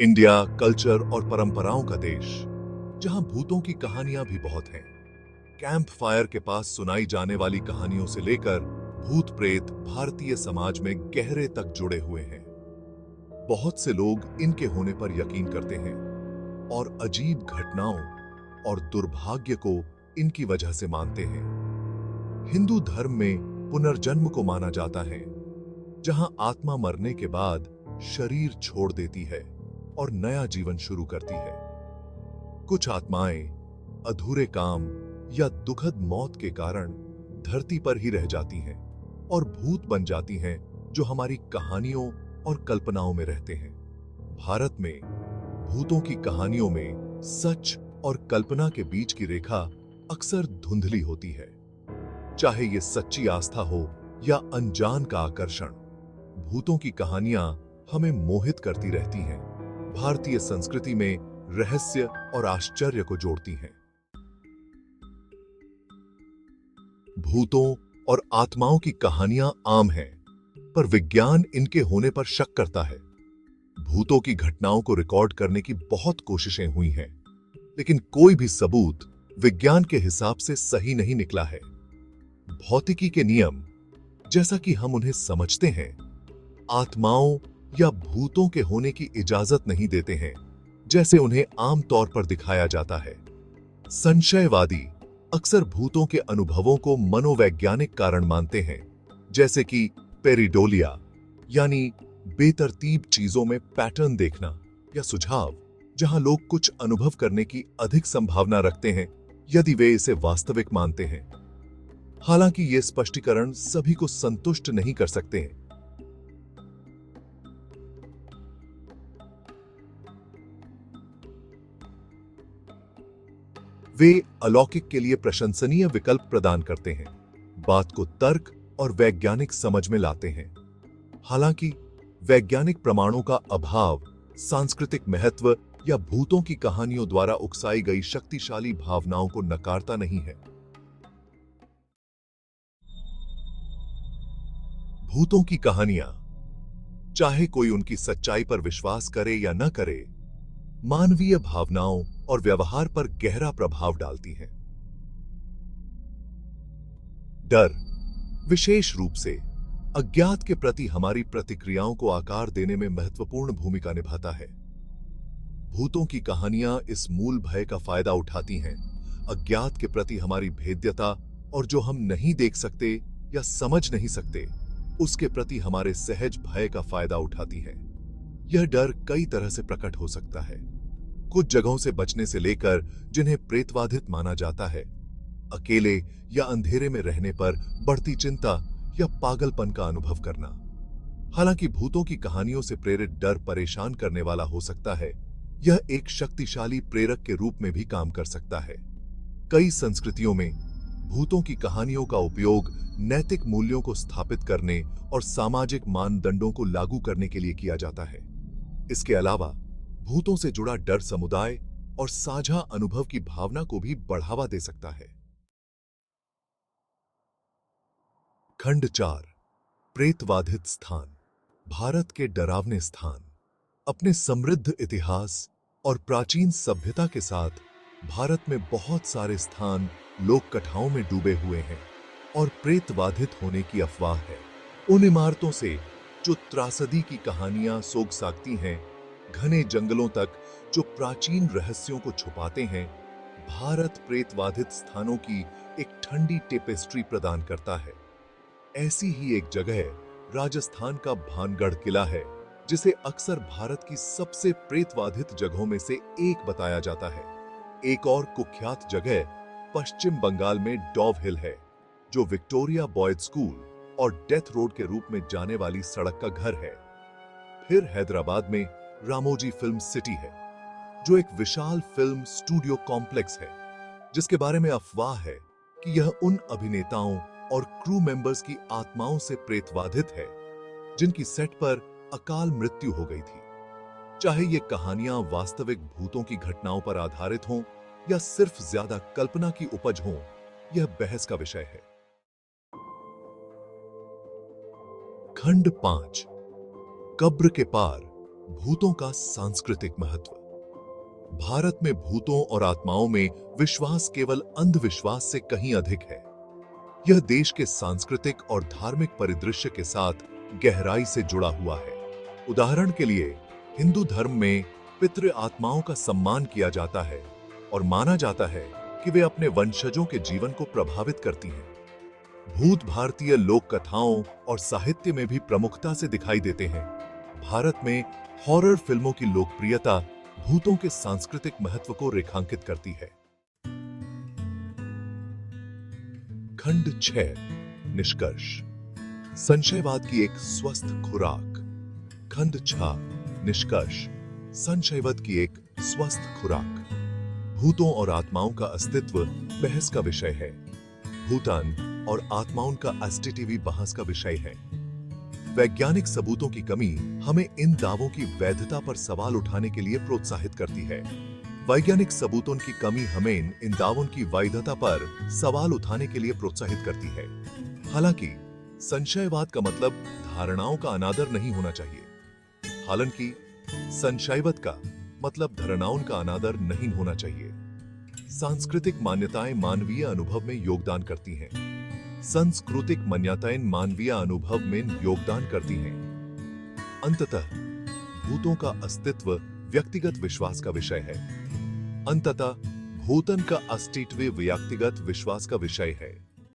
India culture और परंपराओं का देश, जहां भूतों की कहानियां भी बहुत हैं। कैंप फायर के पास सुनाई जाने वाली कहानियों से लेकर भूत प्रेत भारतीय समाज में गहरे तक जुड़े हुए हैं। बहुत से लोग इनके होने पर यकीन करते हैं और अजीब घटनाओं और दुर्भाग्य को इनकी वजह से मानते हैं। हिंदू धर्म में पुनर्जन्म को माना जाता है, जहां आत्मा मरने के बाद शरीर छोड़ देती है और नया जीवन शुरू करती है। कुछ आत्माएं अधूरे काम या दुखद मौत के कारण धरती पर ही रह जाती हैं और भूत बन जाती हैं, जो हमारी कहानियों और कल्पनाओं में रहते हैं। भारत में भूतों की कहानियों में सच और कल्पना के बीच की रेखा अक्सर धुंधली होती है। चाहे ये सच्ची आस्था हो या अनजान का आकर्षण, भूतों की कहानियां हमें मोहित करती रहती हैं, भारतीय संस्कृति में रहस्य और आश्चर्य को जोड़ती हैं। भूतों और आत्माओं की कहानियां आम हैं, पर विज्ञान इनके होने पर शक करता है। भूतों की घटनाओं को रिकॉर्ड करने की बहुत कोशिशें हुई हैं, लेकिन कोई भी सबूत विज्ञान के हिसाब से सही नहीं निकला है। भौतिकी के नियम, जैसा कि हम उन्हें समझते हैं, आत्माओं या भूतों के होने की इजाजत नहीं देते हैं, जैसे उन्हें आमतौर पर दिखाया जाता है। संशयवादी अक्सर भूतों के अनुभवों को मनोवैज्ञानिक कारण मानते हैं, जैसे कि पेरिडोलिया यानी बेतरतीब चीजों में पैटर्न देखना, या सुझाव जहां लोग कुछ अनुभव करने की अधिक संभावना रखते हैं यदि वे इसे वास्तविक मानते हैं। हालांकि ये स्पष्टीकरण सभी को संतुष्ट नहीं कर सकते हैं। वे अलौकिक के लिए प्रशंसनीय विकल्प प्रदान करते हैं, बात को तर्क और वैज्ञानिक समझ में लाते हैं। हालांकि वैज्ञानिक प्रमाणों का अभाव सांस्कृतिक महत्व या भूतों की कहानियों द्वारा उकसाई गई शक्तिशाली भावनाओं को नकारता नहीं है। भूतों की कहानियां, चाहे कोई उनकी सच्चाई पर विश्वास करे या न करे, मानवीय भावनाओं और व्यवहार पर गहरा प्रभाव डालती हैं। डर, विशेष रूप से अज्ञात के प्रति हमारी प्रतिक्रियाओं को आकार देने में महत्वपूर्ण भूमिका निभाता है। भूतों की कहानियां इस मूल भय का फायदा उठाती हैं, अज्ञात के प्रति हमारी भेद्यता और जो हम नहीं देख सकते या समझ नहीं सकते, उसके प्रति हमारे सहज भय का फायदा उठाती है। यह डर कई तरह से प्रकट हो सकता है। कुछ जगहों से बचने से लेकर जिन्हें प्रेतवाधित माना जाता है, अकेले या अंधेरे में रहने पर बढ़ती चिंता या पागलपन का अनुभव करना। हालांकि भूतों की कहानियों से प्रेरित डर परेशान करने वाला हो सकता है, यह एक शक्तिशाली प्रेरक के रूप में भी काम कर सकता है। कई संस्कृतियों में भूतों की कहानियों का उपयोग नैतिक मूल्यों को स्थापित करने और सामाजिक मानदंडों को लागू करने के लिए किया जाता है। इसके अलावा भूतों से जुड़ा डर समुदाय और साझा अनुभव की भावना को भी बढ़ावा दे सकता है। खंड 4, प्रेतवाधित स्थान। भारत के डरावने स्थान। अपने समृद्ध इतिहास और प्राचीन सभ्यता के साथ भारत में बहुत सारे स्थान लोक कथाओं में डूबे हुए हैं और प्रेतवाधित होने की अफवाह है। उन इमारतों से जो त्रासदी की कहानियां सोग साकती हैं, घने जंगलों तक जो प्राचीन रहस्यों को छुपाते हैं, भारत प्रेतवाधित स्थानों की एक ठंडी टेपेस्ट्री प्रदान करता है। ऐसी ही एक जगह राजस्थान का भानगढ़ किला है, जिसे अक्सर भारत की सबसे प्रेतवाधित जगहों में से एक बताया जाता है। एक और कुख्यात जगह पश्चिम बंगाल में डॉव हिल है, जो विक्टोरिया बॉयज स्कूल और डेथ रोड के रूप में जाने वाली सड़क का घर है। फिर हैदराबाद में रामोजी फिल्म सिटी है, जो एक विशाल फिल्म स्टूडियो कॉम्प्लेक्स है, जिसके बारे में अफवाह है कि यह उन अभिनेताओं और क्रू मेंबर्स की आत्माओं से प्रेतवाधित है, जिनकी सेट पर अकाल मृत्यु हो गई थी। चाहे ये कहानियां वास्तविक भूतों की घटनाओं पर आधारित हों या सिर्फ ज्यादा कल्पना की उपज हों, यह बहस का विषय है। खंड 5, कब्र के पार। भूतों का सांस्कृतिक महत्व। भारत में भूतों और आत्माओं में विश्वास केवल अंधविश्वास से कहीं अधिक है। यह देश के सांस्कृतिक और धार्मिक परिदृश्य के साथ गहराई से जुड़ा हुआ है। उदाहरण के लिए, हिंदू धर्म में पितृ आत्माओं का सम्मान किया जाता है और माना जाता है कि वे अपने वंशजों के जीवन को प्रभावित करती हैं। भूत भारतीय लोक कथाओं और साहित्य में भी प्रमुखता से दिखाई देते हैं। भारत में हॉरर फिल्मों की लोकप्रियता भूतों के सांस्कृतिक महत्व को रेखांकित करती है। खंड 6 निष्कर्ष। संशयवाद की एक स्वस्थ खुराक। खंड 6 निष्कर्ष। संशयवाद की एक स्वस्थ खुराक। भूतों और आत्माओं का अस्तित्व बहस का विषय है। भूतान और आत्माओं का एसटीटीवी बहस का विषय है। वैज्ञानिक सबूतों की कमी हमें इन दावों की वैधता पर सवाल उठाने के लिए प्रोत्साहित करती है। वैज्ञानिक सबूतों की कमी हमें इन दावों की वैधता पर सवाल उठाने के लिए प्रोत्साहित करती है। हालांकि संशयवाद का मतलब धारणाओं का अनादर नहीं होना चाहिए। हालांकि संशयवाद का मतलब धारणाओं का अनादर नहीं होना चाहिए। सांस्कृतिक मान्यताएं मानवीय अनुभव में योगदान करती हैं। सांस्कृतिक मान्यताएं मानवीय अनुभव में योगदान करती हैं। अंततः भूतों का अस्तित्व व्यक्तिगत विश्वास का विषय है। अंततः भूतन का अस्तित्व व्यक्तिगत विश्वास का विषय है।